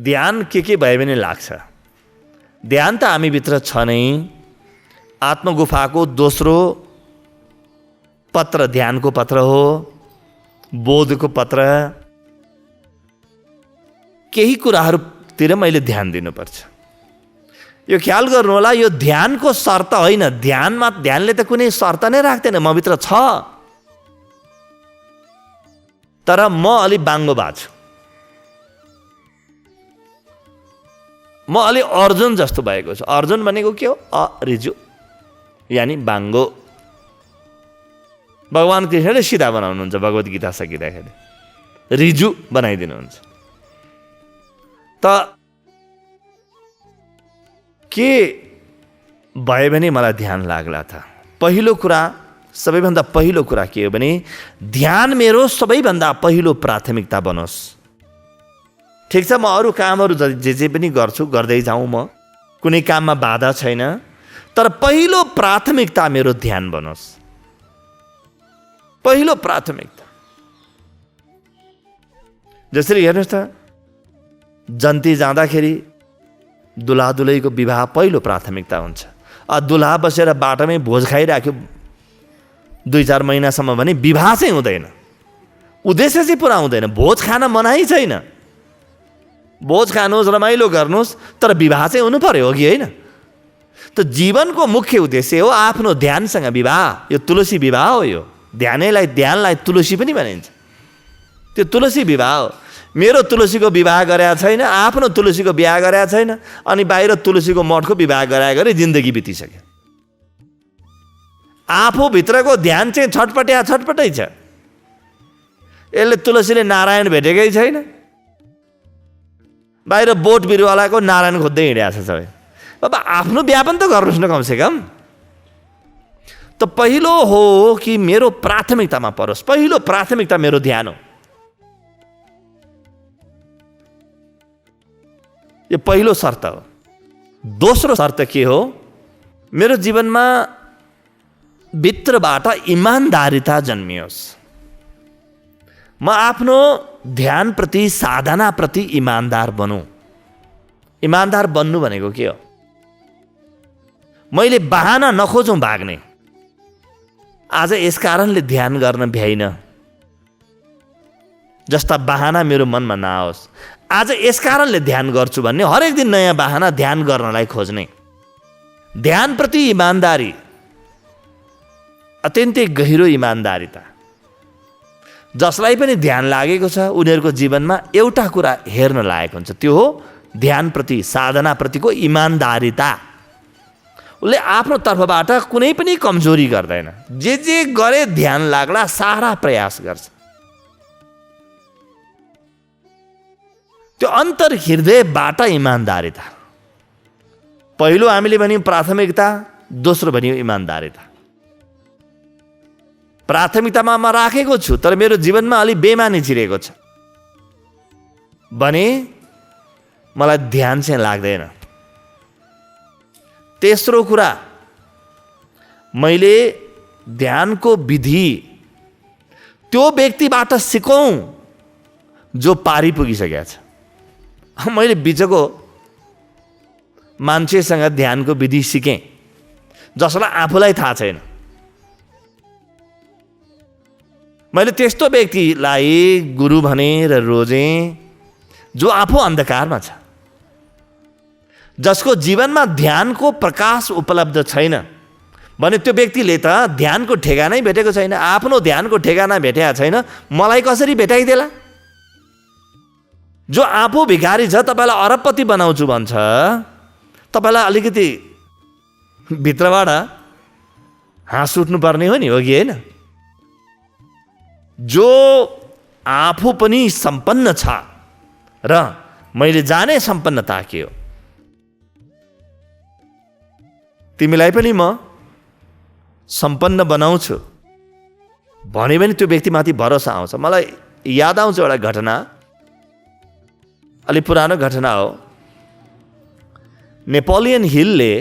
ध्यान के भए पनि लाग्छ। ध्यान त हामीभित्र छ नै। आत्मगुफाको दोस्रो पत्र ध्यानको पत्र हो, बोधको पत्र। केही कुराहरूतिर मैले ध्यान दिनुपर्छ। यो ख्याल गर्नु होला, यो ध्यानको शर्त होइन। ध्यानले त कुनै शर्त नै राख्दैन, मभित्र छ। तर म अलि बाङ्गो भएको छु। म अलि अर्जुन जस्तो भएको छु। अर्जुन भनेको के हो? अरिजु, यानी बाङ्गो। भगवान कृष्णले सिधा बनाउनुहुन्छ भगवत गीता सकिँदाखेरि, रिजु बनाइदिनुहुन्छ। त के भयो भने मलाई ध्यान लाग्ला त पहिलो कुरा, सबैभन्दा पहिलो कुरा के हो भने ध्यान मेरो सबैभन्दा पहिलो प्राथमिकता बनोस्। ठिक छ, म अरू कामहरू जे पनि गर्छु, गर्दै जाउँ, म कुनै काममा बाधा छैन, तर पहिलो प्राथमिकता मेरो ध्यान बनोस्। पहिलो प्राथमिकता। जसरी हेर्नुहोस् त, जन्ती जाँदाखेरि दुल्हा दुलहीको विवाह पहिलो प्राथमिकता हुन्छ। दुल्हा बसेर बाटोमै भोज खाइराख्यो 2-4 महिनासम्म भने विवाह चाहिँ हुँदैन, उद्देश्य चाहिँ पुरा हुँदैन। भोज खान मनाही छैन, भोज खानुहोस्, रमाइलो गर्नुहोस्, तर विवाह चाहिँ हुनु पर्यो, हो कि होइन? त जीवनको मुख्य उद्देश्य हो आफ्नो ध्यानसँग विवाह। यो तुलसी विवाह हो। यो ध्यानलाई तुलसी पनि भनिन्छ। त्यो तुलसी विवाह हो। मेरो तुलसीको विवाह गरेका छैन, आफ्नो तुलसीको विवाह गरेका छैन, अनि बाहिर तुलसीको मठको विवाह गराए गरी जिन्दगी बितिसक्यो। आफूभित्रको ध्यान चाहिँ छटपटै छ। यसले तुलसीले नारायण भेटेकै छैन, बाहिर बोट बिरुवालाको नारायण खोज्दै हिँडेको छ सबै। अब आफ्नो बिहा पनि त गर्नुहोस् न कमसेकम। त पहिलो हो कि मेरो प्राथमिकतामा परोस्। पहिलो प्राथमिकता मेरो ध्यान हो। यो पहिलो शर्त हो। दोस्रो शर्त के हो? मेरो जीवनमा भित्रबाट इमान्दारिता जन्मियोस्। म आफ्नो ध्यानप्रति, साधनाप्रति इमान्दार बनौँ। इमान्दार बन्नु भनेको के हो? मैले बहाना नखोजौँ भाग्ने। आज यस कारणले ध्यान गर्न भ्याइन जस्ता बहाना मेरो मनमा नआओस्। आज यस कारणले ध्यान गर्छु भन्ने हरेक दिन नयाँ बहाना ध्यान गर्नलाई खोज्ने। ध्यानप्रति इमान्दारी, अत्यन्तै गहिरो इमान्दारिता। जसलाई पनि ध्यान लागेको छ उनीहरूको जीवनमा एउटा कुरा हेर्न लागेको हुन्छ, त्यो हो ध्यानप्रति, साधनाप्रतिको इमान्दारिता। उसले आफ्नो तर्फबाट कुनै पनि कमजोरी गर्दैन। जे गरे ध्यान लाग्ला सारा प्रयास गर्छ। त्यो अन्तर हृदयबाट इमान्दारिता। पहिलो हामीले भन्यौँ प्राथमिकता, दोस्रो भन्यौँ इमान्दारिता। प्राथमिकतामा म राखेको छु, तर मेरो जीवनमा अलि बेमानी छिरेको छ भने मलाई ध्यान चाहिँ लाग्दैन। तेस्रो कुरा, मैले ध्यानको विधि त्यो व्यक्तिबाट सिकौँ जो पारी पुगिसकेको छ। मैले बिचको मान्छेसँग ध्यानको विधि सिकेँ जसलाई आफूलाई थाहा छैन। मैले त्यस्तो व्यक्तिलाई गुरु भनेर रोजेँ जो आफू अन्धकारमा छ, जसको जीवनमा ध्यानको प्रकाश उपलब्ध छैन भने त्यो व्यक्तिले त ध्यानको ठेगानै भेटेको छैन। आफ्नो ध्यानको ठेगाना भेटेको छैन, मलाई कसरी भेटाइदेला? जो आफू भिखारी छ, तपाईँलाई अरबपति बनाउँछु भन्छ, तपाईँलाई अलिकति भित्रबाट हाँस उठ्नु पर्ने हो नि, हो कि होइन? जो आफू पनि सम्पन्न छ र मैले जाने सम्पन्नता के हो, तिमीलाई पनि म सम्पन्न बनाउँछु भने पनि त्यो व्यक्तिमाथि भरोसा आउँछ। मलाई याद आउँछ एउटा घटना, अलि पुरानो घटना हो। नेपोलियन हिलले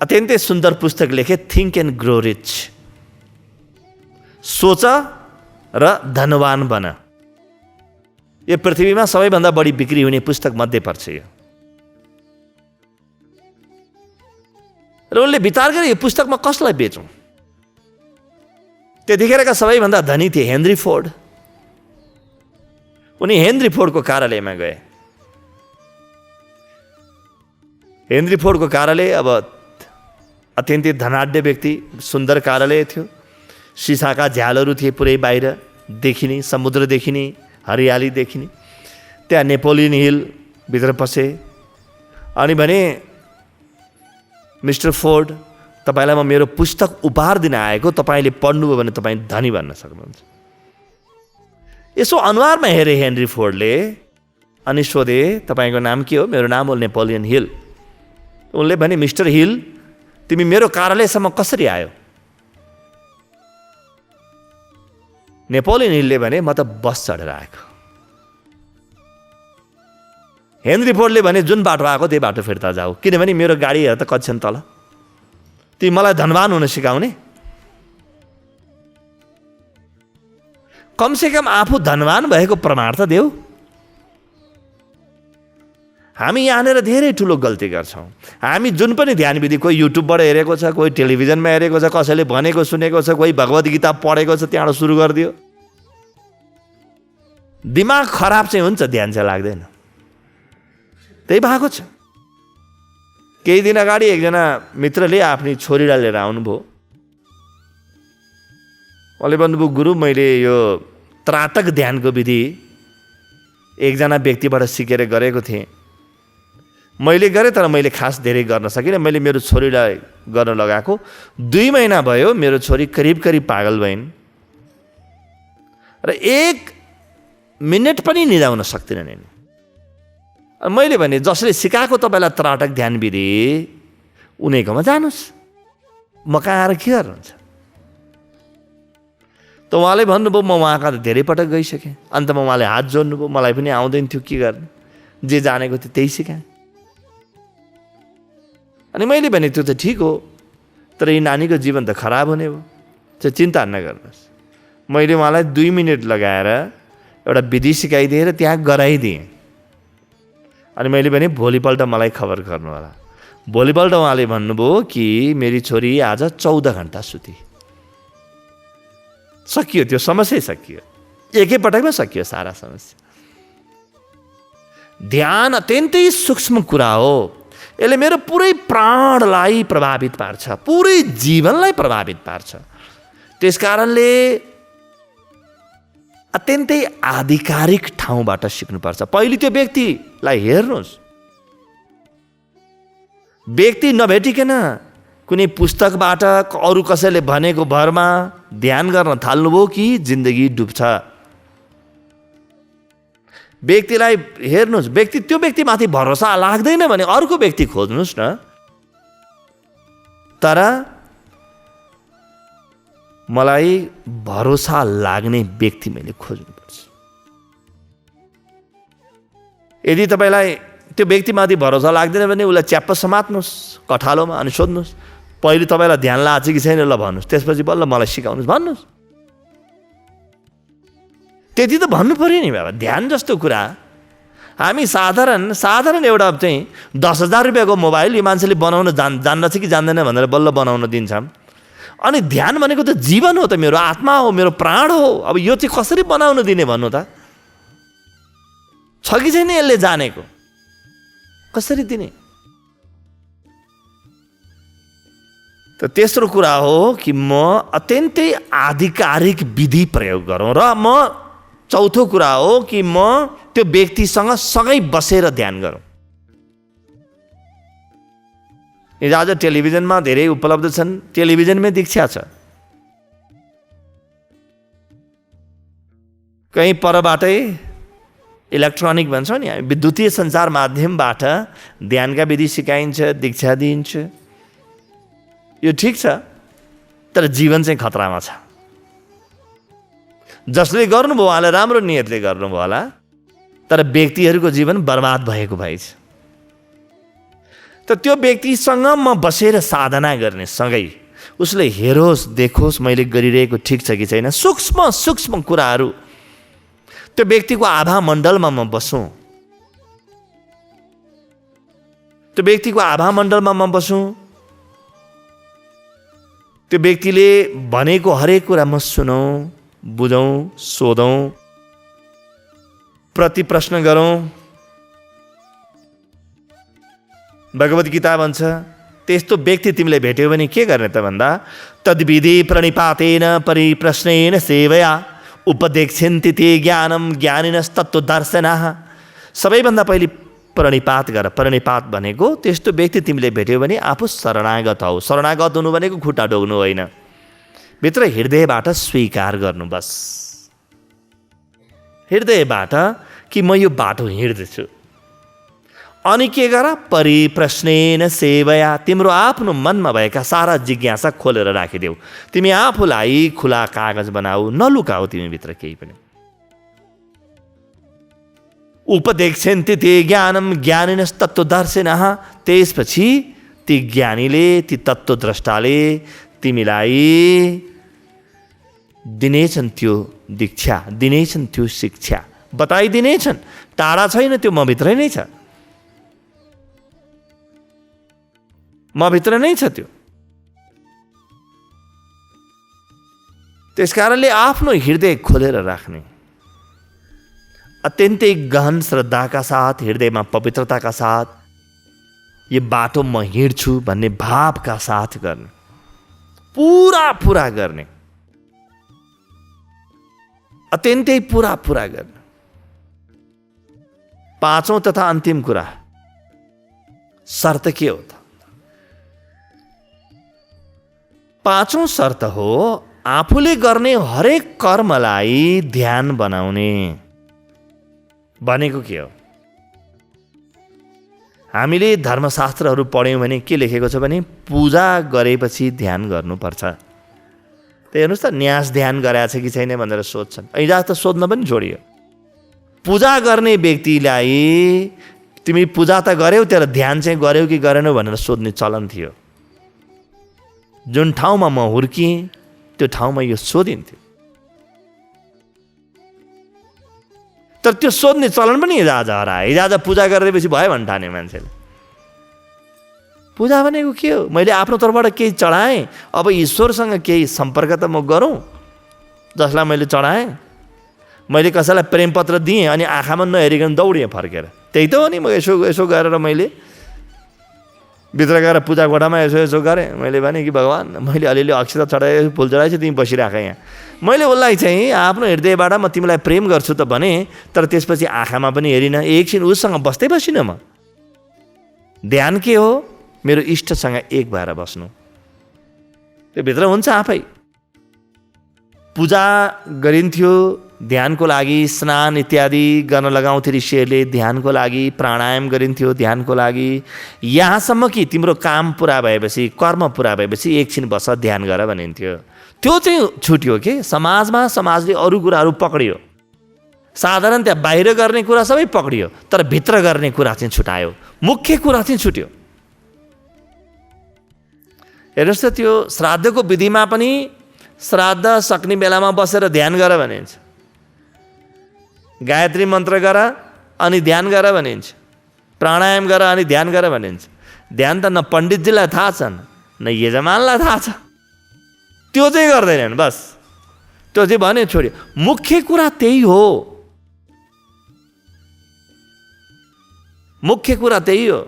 अत्यन्तै सुन्दर पुस्तक लेखे, थिङ्क एन्ड ग्रो रिच। सोच र धनवान बन। यो पृथ्वीमा सबैभन्दा बढी बिक्री हुने पुस्तक मध्ये पर्छ यो। र उनले विचार गरे यो पुस्तक म कसलाई बेचौँ। त्यतिखेरका सबैभन्दा धनी थिए हेनरी फोर्ड। उनी हेनरी फोर्डको कार्यालयमा गए। हेनरी फोर्डको कार्यालय अब अत्यन्तै धनाढ्य व्यक्ति, सुन्दर कार्यालय थियो। सिसाका झ्यालहरू थिए पुरै बाहिर देखिने, समुद्र देखिने, हरियाली देखिने। त्यहाँ नेपोलियन हिल भित्र पसे अनि भने मिस्टर फोर्ड, तपाईँलाई म मेरो पुस्तक उपहार दिन आएको, तपाईँले पढ्नुभयो भने तपाईँ धनी बन्न सक्नुहुन्छ। यसो अनुहारमा हेरे हेनरी फोर्डले अनि सोधे तपाईँको नाम के हो? मेरो नाम हो नेपोलियन हिल। उनले भने मिस्टर हिल, तिमी मेरो कार्यालयसम्म कसरी आयो? नेपोलियन हिलले भने म त बस चढेर आएको। हेनरी फोर्डले भने जुन बाटो आएको त्यही बाटो फिर्ता जाऊ, किनभने मेरो गाडीहरू त कति छन् तल। तिमी मलाई धनवान हुन सिकाउने? कमसेकम आफू धनवान भएको प्रमाण त देऊ। हामी यहाँनिर धेरै ठुलो गल्ती गर्छौँ। हामी जुन पनि ध्यान विधि, कोही युट्युबबाट हेरेको छ, कोही टेलिभिजनमा हेरेको छ, कसैले भनेको सुनेको छ, कोही भगवत गीता पढेको छ, त्यहाँबाट सुरु गरिदियो। दिमाग खराब चाहिँ हुन्छ, ध्यान चाहिँ लाग्दैन। त्यही भएको छ। केही दिन अगाडि एकजना मित्रले आफ्नी छोरीलाई लिएर आउनुभयो। उहाँले भन्नुभयो, गुरु मैले यो त्राटक ध्यानको विधि एकजना व्यक्तिबाट सिकेर गरेको थिएँ। मैले गरेँ तर मैले खास धेरै गर्न सकिनँ। मैले मेरो छोरीलाई गर्न लगाएको 2 महिना भयो, मेरो छोरी करिब पागल भइन् र 1 मिनट पनि निदाउन सक्दिनन्। मैले भने जसले सिकाएको तपाईँलाई त्राटक ध्यान विधि उनीकोमा जानुहोस्, म कहाँ आएर के गर्नुहुन्छ? त उहाँले भन्नुभयो म उहाँ कहाँ धेरै पटक गइसकेँ। अन्तमा उहाँले हात जोड्नुभयो, मलाई पनि आउँदैन थियो के गर्ने, जे जानेको थियो त्यही सिकाएँ। अनि मैले भने त्यो त ठिक हो, तर यी नानीको जीवन त खराब हुने भयो, चाहिँ चिन्ता नगर्नुहोस्। मैले उहाँलाई 2 मिनट लगाएर एउटा विधि सिकाइदिएर त्यहाँ गराइदिएँ। अनि मैले भने भोलिपल्ट मलाई खबर गर्नु होला। भोलिपल्ट उहाँले भन्नुभयो कि मेरी छोरी आज 14 घन्टा सुती। सकियो, त्यो समस्या सकियो, एकैपटकमा सकियो सारा समस्या। ध्यान अत्यन्तै सूक्ष्म कुरा हो। यसले मेरो पुरै प्राणलाई प्रभावित पार्छ, पुरै जीवनलाई प्रभावित पार्छ। त्यसकारणले अत्यन्तै आधिकारिक ठाउँबाट सिक्नुपर्छ। पहिले त्यो व्यक्तिलाई हेर्नुहोस्। व्यक्ति नभेटिकन कुनै पुस्तकबाट अरू कसैले भनेको भरमा ध्यान गर्न थाल्नुभयो कि जिन्दगी डुब्छ। व्यक्तिलाई हेर्नुहोस्। त्यो व्यक्तिमाथि भरोसा लाग्दैन भने अर्को व्यक्ति खोज्नुहोस् न। तर मलाई भरोसा लाग्ने व्यक्ति मैले खोज्नुपर्छ। यदि तपाईँलाई त्यो व्यक्तिमाथि भरोसा लाग्दैन भने उसलाई च्याप्प समात्नुहोस् कठालोमा अनि सोध्नुहोस्, पहिले तपाईँलाई ध्यान लाग्छ कि छैन, ल भन्नुहोस्। त्यसपछि बल्ल मलाई सिकाउनुहोस् भन्नुहोस्। त्यति त भन्नु पऱ्यो नि बाबा। ध्यान जस्तो कुरा हामी साधारण एउटा चाहिँ 10,000 रुपियाँको मोबाइल यो मान्छेले बनाउन जान्दछ कि जान्दैन भनेर बल्ल बनाउन दिन्छौँ। अनि ध्यान भनेको त जीवन हो, त मेरो आत्मा हो, मेरो प्राण हो। अब यो चाहिँ कसरी बनाउन दिने भन्नु त? छ कि छैन यसले जानेको? कसरी दिने? त तेस्रो कुरा हो कि म अत्यन्तै आधिकारिक विधि प्रयोग गरौँ। र म चौथो कुरा हो कि म त्यो व्यक्तिसँग सँगै बसेर ध्यान गरौँ। आज टेलिभिजनमा धेरै उपलब्ध छन्, टेलिभिजनमै दीक्षा छ। कहीँ परबाटै इलेक्ट्रोनिक भन्छौँ नि, विद्युतीय सञ्चार माध्यमबाट ध्यानका विधि सिकाइन्छ, दीक्षा दिइन्छ। यो ठिक छ, तर जीवन चाहिँ खतरामा छ। जसले गर्नुभयो उहाँले राम्रो नियतले गर्नुभयो होला, तर व्यक्तिहरूको जीवन बर्बाद भएको भएछ। त त्यो व्यक्तिसँग म बसेर साधना गर्ने सँगै उसले हेरोस् देखोस् मैले गरिरहेको ठिक छ कि छैन। सूक्ष्म कुराहरू त्यो व्यक्तिको आभा मण्डलमा म बसौँ, त्यो व्यक्तिको आभा मण्डलमा म बसौँ, त्यो व्यक्तिले भनेको हरेक कुरा म सुनौँ, बुझौँ, सोधौँ, प्रति प्रश्न गरौँ। भगवत गीता भन्छ त्यस्तो व्यक्ति तिमीले भेट्यौ भने के गर्ने त भन्दा तद्विधि प्रणिपातेन परिप्रश्नेन सेवया उपदेक्षन्ति ते ज्ञानम ज्ञानिनस्तत्त्वदर्शिनः। सबैभन्दा पहिले प्रणिपात गर। प्रणिपात भनेको त्यस्तो व्यक्ति तिमीले भेट्यौ भने आफू शरणागत हौ। शरणागत हुनु भनेको खुट्टा डोग्नु होइन, भित्र हृदयबाट स्वीकार गर्नु। बस हृदयबाट कि म यो बाटो हिँड्दैछु। अनि के गर? परिप्रश्नेन सेवया, तिम्रो आफ्नो मनमा भएका सारा जिज्ञासा खोलेर राखिदेऊ। तिमी आफूलाई खुला कागज बनाऊ, नलुकाऊ तिमीभित्र केही पनि। उपदेक्षन्ति ते ज्ञानम ज्ञानिनस्तत्त्वदर्शिनः। त्यसपछि ती ज्ञानीले, ती तत्त्वद्रष्टाले तिमीलाई दिनेछन् त्यो दीक्षा, दिनेछन् त्यो शिक्षा, बताइदिनेछन्। टाढा छैन, त्यो म भित्रै नै छ, म भित्र नै छ त्यो। त्यसकारणले आफ्नो हृदय खोलेर राख्ने, अत्यन्तै गहन श्रद्धाका साथ, हृदयमा पवित्रताका साथ यो बाटो म हिँड्छु भन्ने भावका साथ गर्ने, पुरा गर्ने, अत्यन्तै पुरा गर्ने। पाँचौं तथा अन्तिम कुरा, शर्त के हो त? पाँचौं शर्त हो आफूले गर्ने हरेक कर्मलाई ध्यान बनाउने। भनेको के हो? हामीले धर्मशास्त्रहरू पढ्यौँ भने के लेखेको छ भने पूजा गरेपछि ध्यान गर्नुपर्छ। त्यही हेर्नुहोस् त, न्यास ध्यान गराएको छ कि छैन भनेर सोध्छन्। ऐजा त सोध्न पनि छोडियो। पूजा गर्ने व्यक्तिलाई तिमी पूजा त गर्यौ, तर ध्यान चाहिँ गर्यौ कि गरेनौ भनेर सोध्ने चलन थियो। जुन ठाउँमा म हुर्किएँ त्यो ठाउँमा यो सोधिन्थ्यो। तर त्यो सोध्ने चलन पनि हिजोआज हरायो। हिजोआज पूजा गरेपछि भयो भने ठाने मान्छेले। पूजा भनेको के हो? मैले आफ्नो तर्फबाट केही चढाएँ, अब ईश्वरसँग केही सम्पर्क त म गरौँ। जसलाई मैले चढाएँ, मैले कसैलाई प्रेम पत्र दिएँ अनि आँखामा नहेरिकन दौडिएँ फर्केर, त्यही त हो नि। म यसो गरेर मैले भित्र गएर पूजा कोठामा यसो गरेँ। मैले भने कि भगवान्, मैले अलिअलि अक्षता चढाएँ, फुल चढाएछु, तिमी बसिराख यहाँ। मैले उसलाई चाहिँ आफ्नो हृदयबाट म तिमीलाई प्रेम गर्छु त भने, तर त्यसपछि आँखामा पनि हेरिनँ, एकछिन उसँग बस्दै बसिनँ म। ध्यान के हो? मेरो इष्टसँग एक भएर बस्नु। त्यो भित्र हुन्छ आफै। पूजा गरिन्थ्यो ध्यानको लागि, स्नान इत्यादि गर्न लगाउँथे ऋषिहरूले ध्यानको लागि, प्राणायाम गरिन्थ्यो ध्यानको लागि। यहाँसम्म कि तिम्रो काम पुरा भएपछि, कर्म पुरा भएपछि एकछिन बस ध्यान गर भनिन्थ्यो। त्यो चाहिँ छुट्यो के? समाजमा समाजले अरू कुराहरू पक्रियो। साधारण त्यहाँ बाहिर गर्ने कुरा सबै पक्रियो, तर भित्र गर्ने कुरा चाहिँ छुटायो। मुख्य कुरा चाहिँ छुट्यो। हेर्नुहोस् त, त्यो श्राद्धको विधिमा पनि श्राद्ध सक्ने बेलामा बसेर ध्यान गर भनिन्छ। गायत्री मन्त्र गर अनि ध्यान गर भनिन्छ। प्राणायाम गर अनि ध्यान गर भनिन्छ। ध्यान त न पण्डितजीलाई थाहा छ न यजमानलाई थाहा छ। त्यो चाहिँ गर्दैनन्। बस त्यो चाहिँ भने छोड्यो। मुख्य कुरा त्यही हो। मुख्य कुरा त्यही हो।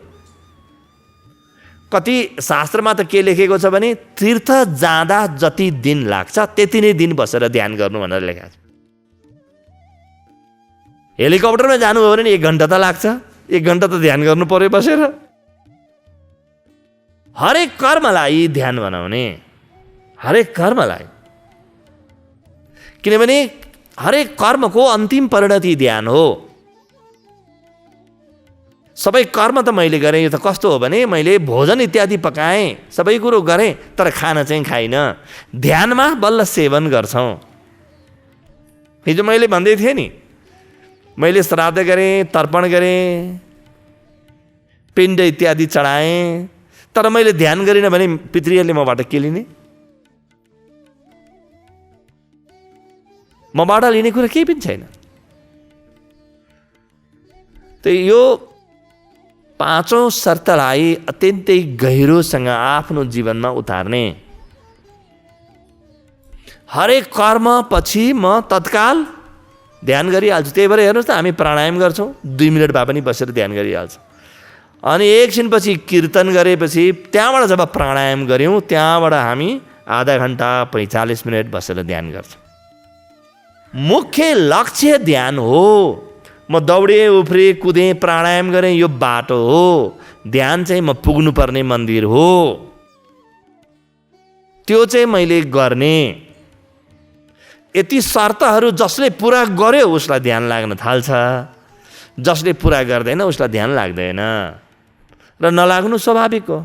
कति शास्त्रमा त के लेखेको छ भने तीर्थ जाँदा जति दिन लाग्छ त्यति नै दिन बसेर ध्यान गर्नु भनेर लेखेको छ। हेलिकप्टरमा जानुभयो भने 1 घन्टा त लाग्छ, 1 घन्टा त ध्यान गर्नु पर्यो बसेर। हरेक कर्मलाई ध्यान बनाउने, हरेक कर्मलाई। किनभने हरेक कर्मको अन्तिम परिणति ध्यान हो। सबै कर्म त मैले गरेँ। यो त कस्तो हो भने मैले भोजन इत्यादि पकाएँ, सबै कुरो गरेँ, तर खाना चाहिँ खाइनँ। ध्यानमा बल्ल सेवन गर्छौँ। हिजो मैले भन्दै थिएँ नि, मैले श्राद्ध गरेँ, तर्पण गरेँ, पिण्ड इत्यादि चढाएँ, तर मैले ध्यान गरिनँ भने पितृहरूले मबाट के लिने? मबाट लिने कुरा केही पनि छैन। यो पाँचौं शर्तलाई अत्यन्तै गहिरोसँग आफ्नो जीवनमा उतार्ने। हरेक कर्म पछि म तत्काल ध्यान गरिहाल्छु। त्यही भएर हेर्नुहोस् त हामी प्राणायाम गर्छौँ, 2 मिनट भए पनि बसेर ध्यान गरिहाल्छौँ। अनि एकछिनपछि कीर्तन गरेपछि त्यहाँबाट जब प्राणायाम गऱ्यौँ त्यहाँबाट हामी आधा घन्टा 45 मिनट बसेर ध्यान गर्छौँ। मुख्य लक्ष्य ध्यान हो। म दौडेँ, उफ्रेँ, कुदेँ, प्राणायाम गरेँ, यो बाटो हो। ध्यान चाहिँ म पुग्नुपर्ने मन्दिर हो। त्यो चाहिँ मैले गर्ने। यति शर्तहरू जसले पुरा गर्यो उसलाई ध्यान लाग्न थाल्छ, जसले पुरा गर्दैन उसलाई ध्यान लाग्दैन, र नलाग्नु स्वाभाविक हो।